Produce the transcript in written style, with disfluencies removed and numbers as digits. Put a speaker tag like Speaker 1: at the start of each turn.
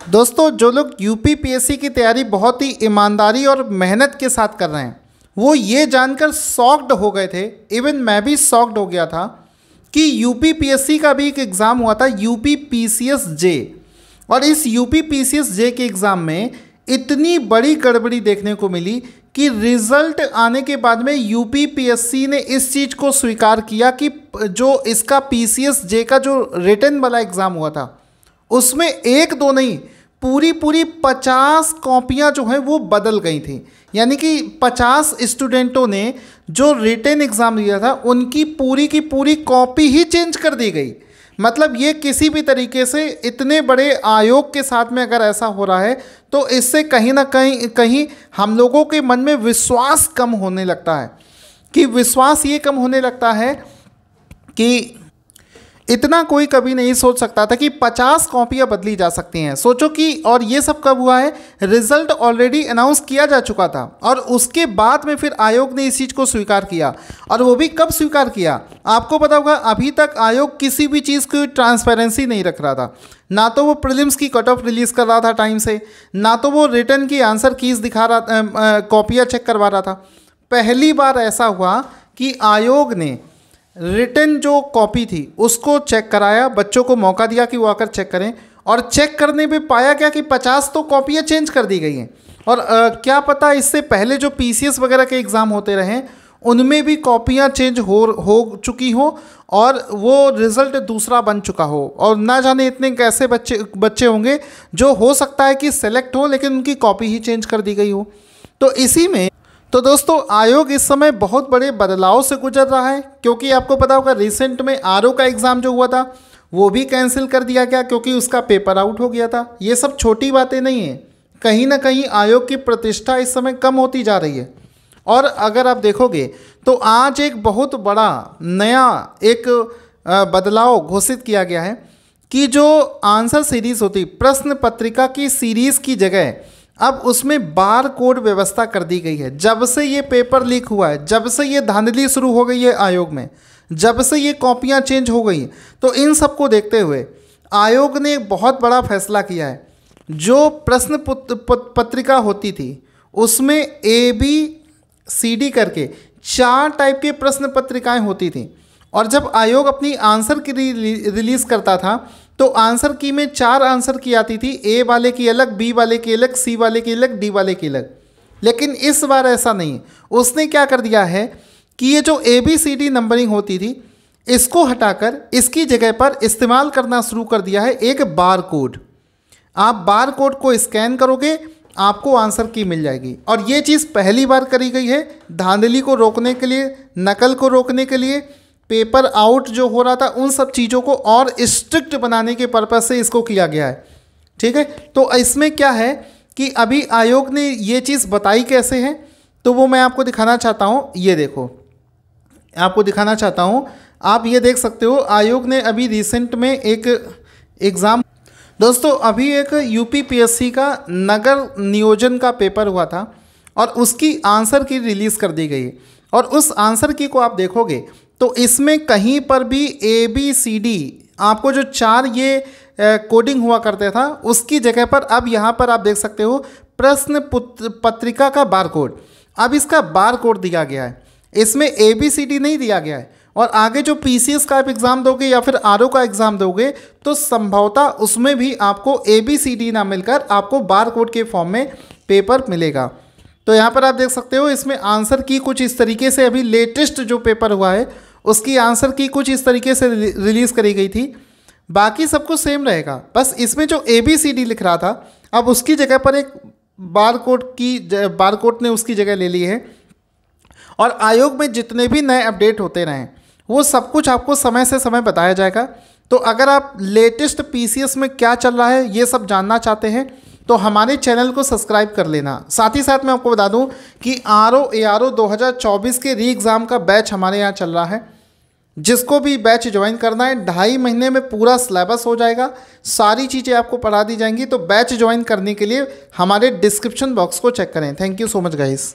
Speaker 1: दोस्तों, जो लोग यूपीपीएससी की तैयारी बहुत ही ईमानदारी और मेहनत के साथ कर रहे हैं वो ये जानकर शॉक्ड हो गए थे, इवन मैं भी शॉक्ड हो गया था कि यूपीपीएससी का भी एक एग्ज़ाम हुआ था यूपीपीसीएस जे। और इस यूपीपीसीएस जे के एग्ज़ाम में इतनी बड़ी गड़बड़ी देखने को मिली कि रिज़ल्ट आने के बाद में यूपीपीएससी ने इस चीज़ को स्वीकार किया कि जो इसका पीसीएस जे का जो रिटन वाला एग्ज़ाम हुआ था उसमें एक दो नहीं, पूरी 50 कॉपियाँ जो हैं वो बदल गई थी। यानी कि 50 स्टूडेंटों ने जो रिटन एग्ज़ाम दिया था उनकी पूरी की पूरी कॉपी ही चेंज कर दी गई। मतलब ये किसी भी तरीके से इतने बड़े आयोग के साथ में अगर ऐसा हो रहा है तो इससे कहीं ना कहीं हम लोगों के मन में विश्वास कम होने लगता है। कि विश्वास ये कम होने लगता है कि इतना कोई कभी नहीं सोच सकता था कि 50 कॉपियाँ बदली जा सकती हैं। सोचो कि और ये सब कब हुआ है, रिजल्ट ऑलरेडी अनाउंस किया जा चुका था और उसके बाद में फिर आयोग ने इस चीज़ को स्वीकार किया। और वो भी कब स्वीकार किया, आपको पता होगा, अभी तक आयोग किसी भी चीज़ की ट्रांसपेरेंसी नहीं रख रहा था। ना तो वो प्रीलिम्स की कट ऑफ रिलीज़ कर रहा था टाइम से, ना तो वो रिटर्न की आंसर कीज दिखा रहा, कॉपियाँ चेक करवा रहा था। पहली बार ऐसा हुआ कि आयोग ने रिटन जो कॉपी थी उसको चेक कराया, बच्चों को मौका दिया कि वो आकर चेक करें। और चेक करने पे पाया क्या कि 50 तो कॉपियाँ चेंज कर दी गई हैं। और क्या पता इससे पहले जो पीसीएस वगैरह के एग्ज़ाम होते रहे उनमें भी कॉपियाँ चेंज हो चुकी हो और वो रिज़ल्ट दूसरा बन चुका हो। और ना जाने इतने कैसे बच्चे होंगे जो हो सकता है कि सेलेक्ट हो लेकिन उनकी कॉपी ही चेंज कर दी गई हो। तो इसी में तो दोस्तों आयोग इस समय बहुत बड़े बदलाव से गुजर रहा है, क्योंकि आपको पता होगा रिसेंट में आरओ का एग्ज़ाम जो हुआ था वो भी कैंसिल कर दिया गया क्योंकि उसका पेपर आउट हो गया था। ये सब छोटी बातें नहीं हैं, कहीं ना कहीं आयोग की प्रतिष्ठा इस समय कम होती जा रही है। और अगर आप देखोगे तो आज एक बहुत बड़ा नया एक बदलाव घोषित किया गया है कि जो आंसर सीरीज़ होती, प्रश्न पत्रिका की सीरीज़ की जगह अब उसमें बार कोड व्यवस्था कर दी गई है। जब से ये पेपर लीक हुआ है, जब से ये धांधली शुरू हो गई है आयोग में, जब से ये कॉपियाँ चेंज हो गई, तो इन सब को देखते हुए आयोग ने एक बहुत बड़ा फैसला किया है। जो प्रश्न पत्रिका होती थी उसमें ABCD करके 4 टाइप के प्रश्न पत्रिकाएँ होती थी। और जब आयोग अपनी आंसर की रिलीज़ करता था तो आंसर की में 4 आंसर की आती थी, A वाले की अलग, B वाले की अलग, C वाले की अलग, D वाले की अलग। लेकिन इस बार ऐसा नहीं, उसने क्या कर दिया है कि ये जो ABCD नंबरिंग होती थी इसको हटाकर इसकी जगह पर इस्तेमाल करना शुरू कर दिया है एक बार कोड। आप बार कोड को स्कैन करोगे आपको आंसर की मिल जाएगी। और ये चीज़ पहली बार करी गई है धांधली को रोकने के लिए, नकल को रोकने के लिए, पेपर आउट जो हो रहा था उन सब चीज़ों को और स्ट्रिक्ट बनाने के पर्पज़ से इसको किया गया है। ठीक है, तो इसमें क्या है कि अभी आयोग ने ये चीज़ बताई कैसे है तो वो मैं आपको दिखाना चाहता हूँ। ये देखो, आपको दिखाना चाहता हूँ, आप ये देख सकते हो। आयोग ने अभी रिसेंट में एक एग्ज़ाम, दोस्तों अभी एक यूपीपीएससी का नगर नियोजन का पेपर हुआ था और उसकी आंसर की रिलीज़ कर दी गई। और उस आंसर की को आप देखोगे तो इसमें कहीं पर भी ABCD आपको जो 4 ये कोडिंग हुआ करता था उसकी जगह पर अब यहाँ पर आप देख सकते हो प्रश्न पत्रिका का बार कोड। अब इसका बार कोड दिया गया है, इसमें ABCD नहीं दिया गया है। और आगे जो PCS का आप एग्ज़ाम दोगे या फिर RO का एग्ज़ाम दोगे तो संभवतः उसमें भी आपको ABCD ना मिलकर आपको बार कोड के फॉर्म में पेपर मिलेगा। तो यहाँ पर आप देख सकते हो इसमें आंसर की कुछ इस तरीके से, अभी लेटेस्ट जो पेपर हुआ है उसकी आंसर की कुछ इस तरीके से रिलीज़ करी गई थी। बाकी सब कुछ सेम रहेगा, बस इसमें जो ABCD लिख रहा था अब उसकी जगह पर एक बार कोड ने उसकी जगह ले ली है। और आयोग में जितने भी नए अपडेट होते रहें वो सब कुछ आपको समय से समय बताया जाएगा। तो अगर आप लेटेस्ट PCS में क्या चल रहा है ये सब जानना चाहते हैं तो हमारे चैनल को सब्सक्राइब कर लेना। साथ ही साथ मैं आपको बता दूं कि RO ARO 2024 के री एग्ज़ाम का बैच हमारे यहाँ चल रहा है। जिसको भी बैच ज्वाइन करना है 2.5 महीने में पूरा सिलेबस हो जाएगा, सारी चीज़ें आपको पढ़ा दी जाएंगी। तो बैच ज्वाइन करने के लिए हमारे डिस्क्रिप्शन बॉक्स को चेक करें। Thank you so much guys.